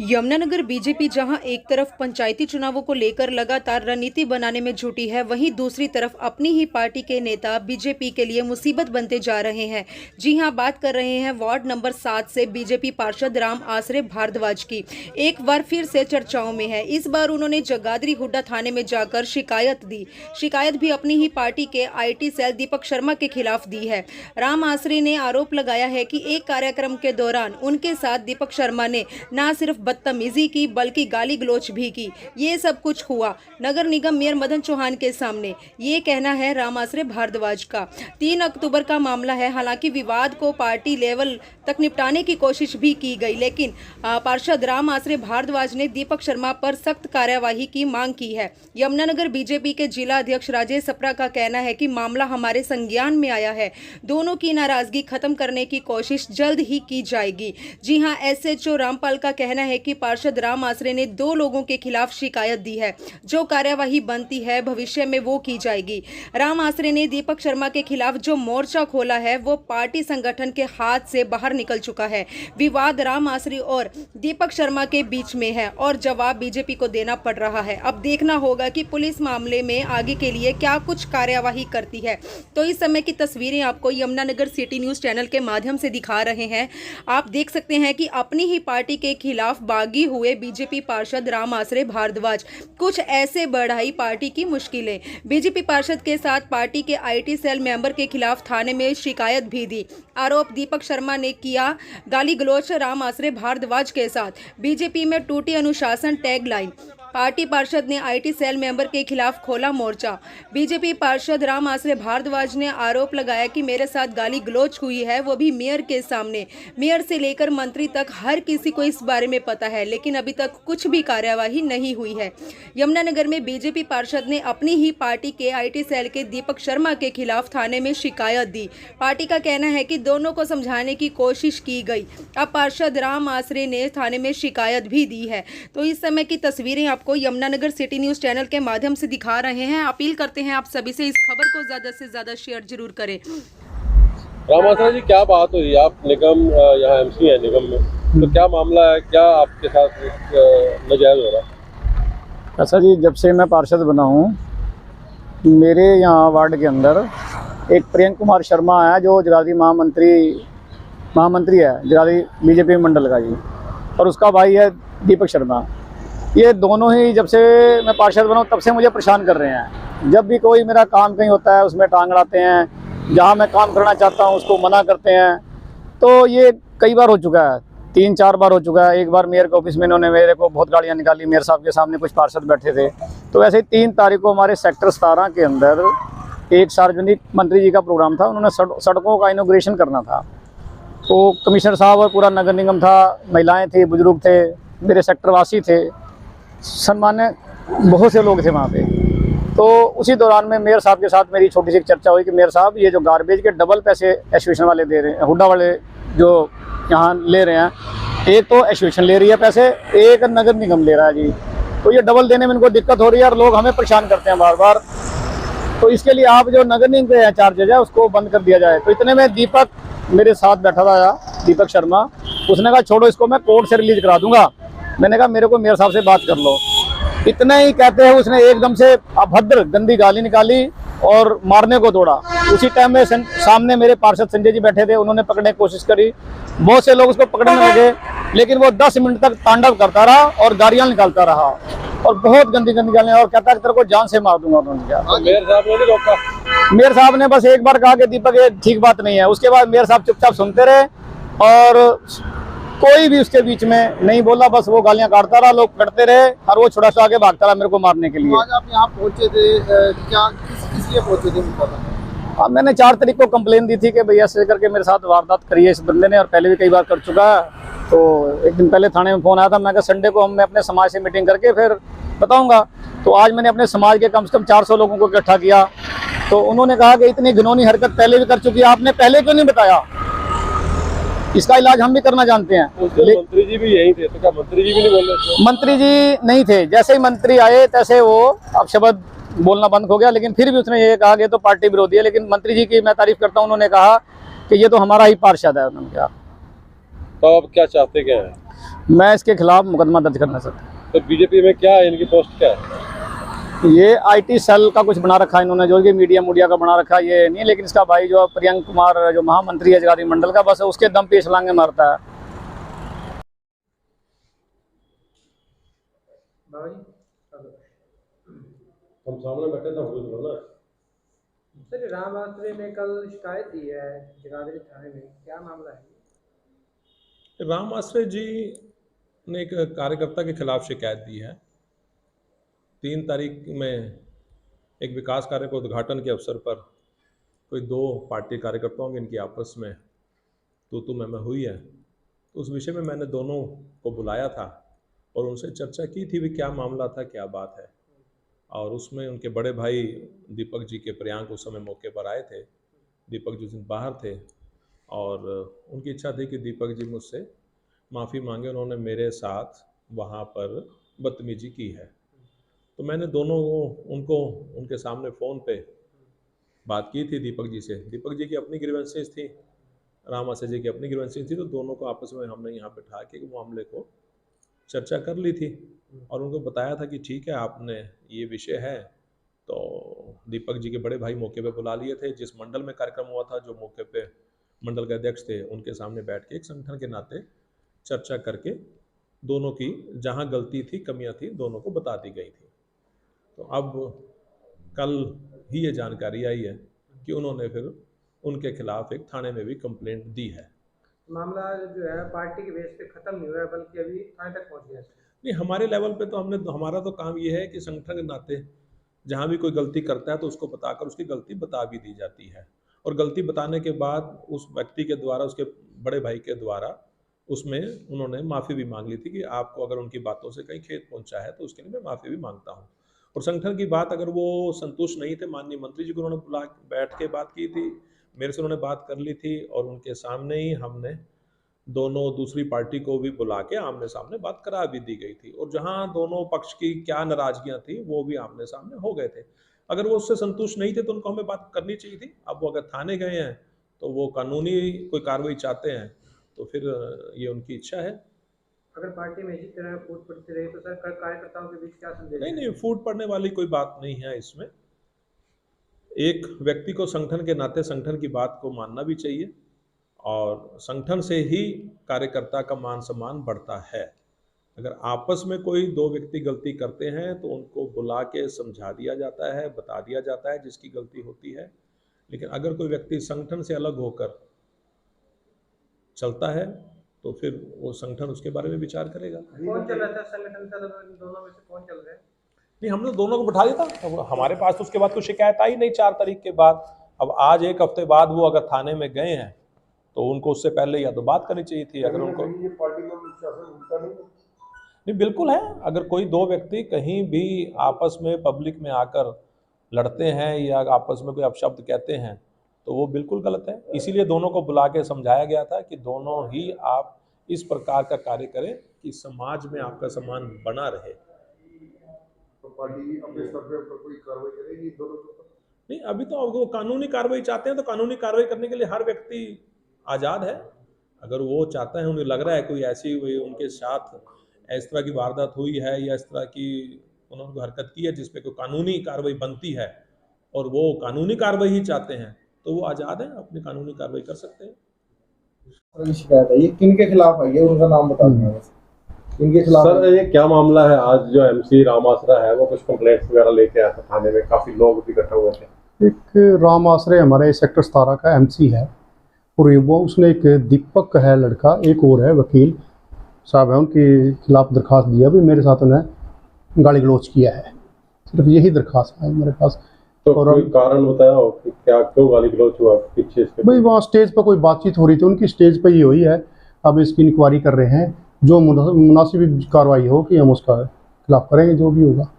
Yamunanagar BJP जहां एक तरफ पंचायती चुनावों को लेकर लगातार रणनीति बनाने में जुटी है, वहीं दूसरी तरफ अपनी ही पार्टी के नेता बीजेपी के लिए मुसीबत बनते जा रहे हैं। जी हां, बात कर रहे हैं वार्ड नंबर 7 से बीजेपी पार्षद राम आसरे भारद्वाज की। एक बार फिर से चर्चाओं में है। इस बार उन्होंने जगाधरी हुड्डा थाने में जाकर शिकायत दी। शिकायत भी अपनी ही पार्टी के IT सेल दीपक शर्मा के खिलाफ दी है। राम आसरे ने आरोप लगाया है कि एक कार्यक्रम के दौरान उनके साथ दीपक शर्मा ने न सिर्फ बदतमीजी की बल्कि गाली गलौच भी की। ये सब कुछ हुआ नगर निगम मेयर मदन चौहान के सामने। ये कहना है राम आसरे भारद्वाज का। 3 अक्टूबर का मामला है। हालांकि विवाद को पार्टी लेवल तक निपटाने की कोशिश भी की गई, लेकिन पार्षद राम आसरे भारद्वाज ने दीपक शर्मा पर सख्त कार्यवाही की मांग की है। यमुनानगर बीजेपी के जिला अध्यक्ष राजेश सप्रा का कहना है कि मामला हमारे संज्ञान में आया है। दोनों की नाराजगी खत्म करने की कोशिश जल्द ही की जाएगी। जी हां, SHO रामपाल का कहना है कि पार्षद राम आसरे ने 2 लोगों के खिलाफ शिकायत दी है। जो कार्यवाही बनती है भविष्य में वो की जाएगी। राम आसरे ने दीपक शर्मा के खिलाफ जो मोर्चा खोला है वो पार्टी संगठन के हाथ से बाहर निकल चुका है। विवाद राम आसरे और दीपक शर्मा के बीच में है और जवाब बीजेपी को देना पड़ रहा है। अब देखना होगा कि पुलिस मामले में आगे के लिए क्या कुछ कार्यवाही करती है। तो इस समय की तस्वीरें आपको यमुनानगर सिटी न्यूज चैनल के माध्यम से दिखा रहे हैं। आप देख सकते हैं कि अपनी ही पार्टी के खिलाफ बागी हुए बीजेपी पार्षद राम आसरे भारद्वाज कुछ ऐसे बढ़ाई पार्टी की मुश्किलें। बीजेपी पार्षद के साथ पार्टी के IT सेल मेंबर के खिलाफ थाने में शिकायत भी दी। आरोप दीपक शर्मा ने किया गाली गलौच राम आसरे भारद्वाज के साथ। बीजेपी में टूटी अनुशासन टैगलाइन। पार्टी पार्षद ने IT सेल मेंबर के खिलाफ खोला मोर्चा। बीजेपी पार्षद राम आसरे भारद्वाज ने आरोप लगाया कि मेरे साथ गाली गलौच हुई है, वो भी मेयर के सामने। मेयर से लेकर मंत्री तक हर किसी को इस बारे में पता है, लेकिन अभी तक कुछ भी कार्यवाही नहीं हुई है। यमुनानगर में बीजेपी पार्षद ने अपनी ही पार्टी के IT सेल के दीपक शर्मा के खिलाफ थाने में शिकायत दी। पार्टी का कहना है कि दोनों को समझाने की कोशिश की गई। अब पार्षद राम आसरे ने थाने में शिकायत भी दी है। तो इस समय की तस्वीरें आपको यमुनानगर सिटी न्यूज चैनल के माध्यम से दिखा रहे हैं। अपील करते हैं आप सभी से इस खबर को ज्यादा से ज्यादा शेयर जरूर करें। राम आसरे जी, क्या बात हुई? आप निगम यहाँ MC है निगम में, तो क्या मामला है? क्या आपके साथ नाजायज हो रहा है? अच्छा जी, जब से मैं पार्षद बना हूँ मेरे यहाँ वार्ड के अंदर एक प्रियंक कुमार शर्मा है जो जगाधरी महामंत्री है जगाधरी बीजेपी मंडल का जी, और उसका भाई है दीपक शर्मा। ये दोनों ही जब से मैं पार्षद बना हूँ तब से मुझे परेशान कर रहे हैं। जब भी कोई मेरा काम कहीं होता है उसमें टांग अड़ाते हैं, जहाँ मैं काम करना चाहता हूँ उसको मना करते हैं। तो ये कई बार हो चुका है, 3-4 बार हो चुका है। एक बार मेयर के ऑफिस में इन्होंने मेरे को बहुत गालियाँ निकाली, मेयर साहब के सामने कुछ पार्षद बैठे थे। तो वैसे 3 तारीख को हमारे सेक्टर 17 के अंदर एक सार्वजनिक मंत्री जी का प्रोग्राम था। उन्होंने सड़कों का इनॉग्रेशन करना था। तो कमिश्नर साहब और पूरा नगर निगम था, महिलाएँ थी, बुजुर्ग थे, मेरे सेक्टरवासी थे, सम्मान्य बहुत से लोग थे वहाँ पे। तो उसी दौरान में मेयर साहब के साथ मेरी छोटी सी चर्चा हुई कि मेयर साहब, ये जो गार्बेज के डबल पैसे एसोसिएशन वाले दे रहे हैं, हुड्डा वाले जो यहाँ ले रहे हैं, एक तो एसोसिएशन ले रही है पैसे, एक नगर निगम ले रहा है जी। तो ये डबल देने में इनको दिक्कत हो रही है और लोग हमें परेशान करते हैं बार बार। तो इसके लिए आप जो नगर निगम के चार्जेज है उसको बंद कर दिया जाए। तो इतने में दीपक मेरे साथ बैठा था, दीपक शर्मा, उसने कहा छोड़ो इसको, मैं कोर्ट से रिलीज करा दूंगा। मैंने कहा मेरे को मेयर साहब से बात कर लो। इतना ही कहते हैं उसने एकदम से अभद्र गंदी गाली निकाली और मारने को दौड़ा। उसी टाइम में सामने मेरे पार्षद संजय जी बैठे थे, उन्होंने पकड़ने की कोशिश करी। बहुत से लोग उसको पकड़ने लगे, लेकिन वो 10 मिनट तक तांडव करता रहा और गालियां निकालता रहा और बहुत गंदी गालियां, और कहता तेरे को जान से मार दूंगा। उन्होंने कहा, मेयर साहब ने नहीं रोका? मेयर साहब ने बस एक बार कहा कि दीपक ये ठीक बात नहीं है। उसके बाद मेयर साहब चुपचाप सुनते रहे और कोई भी उसके बीच में नहीं बोला। बस वो गालियां काटता रहा, लोग पकड़ते रहे और वो छोटा सा आगे भागता रहा मेरे को मारने के लिए। आज आप यहाँ पहुंचे थे, क्या किस लिए पहुंचे थे? अब मैंने 4 तारीख को कंप्लेन दी थी कि भैया ऐसे करके मेरे साथ वारदात करी है इस बंदे ने, और पहले भी कई बार कर चुका है। तो एक दिन पहले थाने में फ़ोन आया था, मैं कहा संडे को मैं अपने समाज से मीटिंग करके फिर बताऊंगा। तो आज मैंने अपने समाज के कम से कम 400 लोगों को इकट्ठा किया। तो उन्होंने कहा कि इतनी घिनौनी हरकत पहले भी कर चुकी है, आपने पहले क्यों नहीं बताया? इसका इलाज हम भी करना जानते हैं। मंत्री जी भी यही थे, तो क्या मंत्री जी भी नहीं बोल रहे? मंत्री जी नहीं थे, जैसे ही मंत्री आए तैसे वो अब शब्द बोलना बंद हो गया। लेकिन फिर भी उसने ये कहा कि तो पार्टी विरोधी है। लेकिन मंत्री जी की मैं तारीफ करता हूँ, उन्होंने कहा कि ये तो हमारा ही पार्षद है। उन्होंने कहा। तो अब क्या चाहते क्या है? मैं इसके खिलाफ मुकदमा दर्ज करना चाहता हूँ। तो बीजेपी में क्या है, इनकी पोस्ट क्या है? ये आईटी सेल का कुछ बना रखा है इन्होंने, जो कि मीडिया का बना रखा है ये नहीं, लेकिन इसका भाई जो प्रियंक कुमार जो महामंत्री है जगाधरी मंडल का, बस उसके दम पे छलांगे मारता है। हम सामने बैठे थे, बोलो ना। सर, राम आश्रय ने कल शिकायत दी है जगाधरी थाने में, क्या मामला है? राम आश्रय जी ने एक कार्यकर्ता के खिलाफ शिकायत दी है। 3 तारीख में एक विकास कार्य के उद्घाटन के अवसर पर कोई 2 पार्टी कार्यकर्ताओं की इनकी आपस में तू मैं हुई है। तो उस विषय में मैंने दोनों को बुलाया था और उनसे चर्चा की थी भी क्या मामला था, क्या बात है। और उसमें उनके बड़े भाई दीपक जी के प्रियांक उस समय मौके पर आए थे। दीपक जी बाहर थे और उनकी इच्छा थी कि दीपक जी मुझसे माफ़ी मांगे। उन्होंने मेरे साथ वहाँ पर बदतमीजी की है। तो मैंने दोनों उनको उनके सामने फ़ोन पे बात की थी दीपक जी से। दीपक जी की अपनी ग्रीवेंसेस थी, राम आश्रय जी की अपनी ग्रीवेंसेस थी। तो दोनों को आपस में हमने यहाँ बिठा के मामले को चर्चा कर ली थी और उनको बताया था कि ठीक है, आपने ये विषय है। तो दीपक जी के बड़े भाई मौके पे बुला लिए थे। जिस मंडल में कार्यक्रम हुआ था, जो मौके पे मंडल के अध्यक्ष थे, उनके सामने बैठ के एक संगठन के नाते चर्चा करके दोनों की जहाँ गलती थी, कमियाँ थी, दोनों को बता दी गई थी। तो अब कल ही ये जानकारी आई है कि उन्होंने फिर उनके खिलाफ एक थाने में भी कंप्लेंट दी है। मामला जो है पार्टी के बेस पे खत्म नहीं हुआ है, बल्कि अभी थाने तक पहुंच गया है। नहीं, हमारे लेवल पे तो हमारा तो काम ये है कि संगठन के नाते जहाँ भी कोई गलती करता है तो उसको बताकर उसकी गलती बता भी दी जाती है। और गलती बताने के बाद उस व्यक्ति के द्वारा, उसके बड़े भाई के द्वारा, उसमें उन्होंने माफ़ी भी मांग ली थी कि आपको अगर उनकी बातों से कहीं खेद पहुंचा है तो उसके लिए मैं माफ़ी भी मांगता हूँ। और संगठन की बात अगर वो संतुष्ट नहीं थे, माननीय मंत्री जी को उन्होंने बुला बैठ के बात की थी, मेरे से उन्होंने बात कर ली थी और उनके सामने ही हमने दोनों दूसरी पार्टी को भी बुला के आमने सामने बात करा भी दी गई थी। और जहां दोनों पक्ष की क्या नाराजगियां थी वो भी आमने सामने हो गए थे। अगर वो उससे संतुष्ट नहीं थे तो उनको हमें बात करनी चाहिए थी। अब वो अगर थाने गए हैं तो वो कानूनी कोई कार्रवाई चाहते हैं तो फिर ये उनकी इच्छा है। अगर पार्टी में इसी तरह फूट पड़ती रही तो सर कार्यकर्ताओं के बीच क्या संदेश? नहीं, फूट पड़ने वाली कोई बात नहीं है इसमें। एक व्यक्ति को संगठन के नाते संगठन की बात को मानना भी चाहिए और संगठन से ही कार्यकर्ता का मान सम्मान बढ़ता है। अगर आपस में कोई 2 व्यक्ति गलती करते हैं तो उनको बुला के समझा दिया जाता है, बता दिया जाता है जिसकी गलती होती है। लेकिन अगर कोई व्यक्ति संगठन से अलग होकर चलता है तो फिर वो संगठन उसके बारे में विचार करेगा। कौन चल रहा था संगठन से? दोनों में से कौन चल रहा है? नहीं, हमने दोनों को बिठा दिया था। अब हमारे पास तो उसके बाद कोई शिकायत आई नहीं 4 तारीख के बाद। अब आज 1 हफ्ते बाद वो अगर थाने में गए हैं तो उनको उससे पहले या तो बात करनी चाहिए थी। अगर उनको नहीं, बिल्कुल है। अगर कोई 2 व्यक्ति कहीं भी आपस में पब्लिक में आकर लड़ते हैं या आपस में कोई अपशब्द कहते हैं तो वो बिल्कुल गलत है। इसीलिए दोनों को बुला के समझाया गया था कि दोनों ही आप इस प्रकार का कार्य करें कि समाज में आपका सम्मान बना रहे। तो पार्टी अपने स्तर पर कोई कार्रवाई करेगी दोनों के ऊपर? नहीं, अभी तो वो कानूनी कार्रवाई चाहते हैं तो कानूनी कार्रवाई करने के लिए हर व्यक्ति आज़ाद है। अगर वो चाहता है, उन्हें लग रहा है कोई ऐसी हुई उनके साथ इस तरह की वारदात हुई है या इस तरह की उन्होंने हरकत की है जिस पे कोई कानूनी कार्रवाई बनती है और वो कानूनी कार्रवाई ही चाहते हैं तो वो आज़ाद है, अपनी कानूनी कार्रवाई कर सकते हैं। शिकायत है ये किनके खिलाफ आई है, उनका नाम बता दें बस। इनके खिलाफ सर ये क्या मामला है? आज जो एमसी राम आश्रय है वो कुछ कंप्लेंट्स वगैरह लेके आया था थाने में, काफी लोग भी इकट्ठा हुए थे। एक राम आश्रय हमारे सेक्टर 17 का एमसी है और वो उसने एक दीपक है लड़का, एक और है वकील साहब है, उनके खिलाफ दरख्वास्त दिया भी मेरे साथ उन्हें गाली गलौज किया है। सिर्फ यही दरख्वास्त है मेरे पास। तो और कोई कारण बताया हो कि क्या क्यों गाली गलौज हुआ पीछे इसके? भाई वहाँ स्टेज पर कोई बातचीत हो रही थी, उनकी स्टेज पर ये हुई है। अब इसकी इंक्वायरी कर रहे हैं, जो मुनासिब कार्रवाई हो कि हम उसका खिलाफ करेंगे जो भी होगा।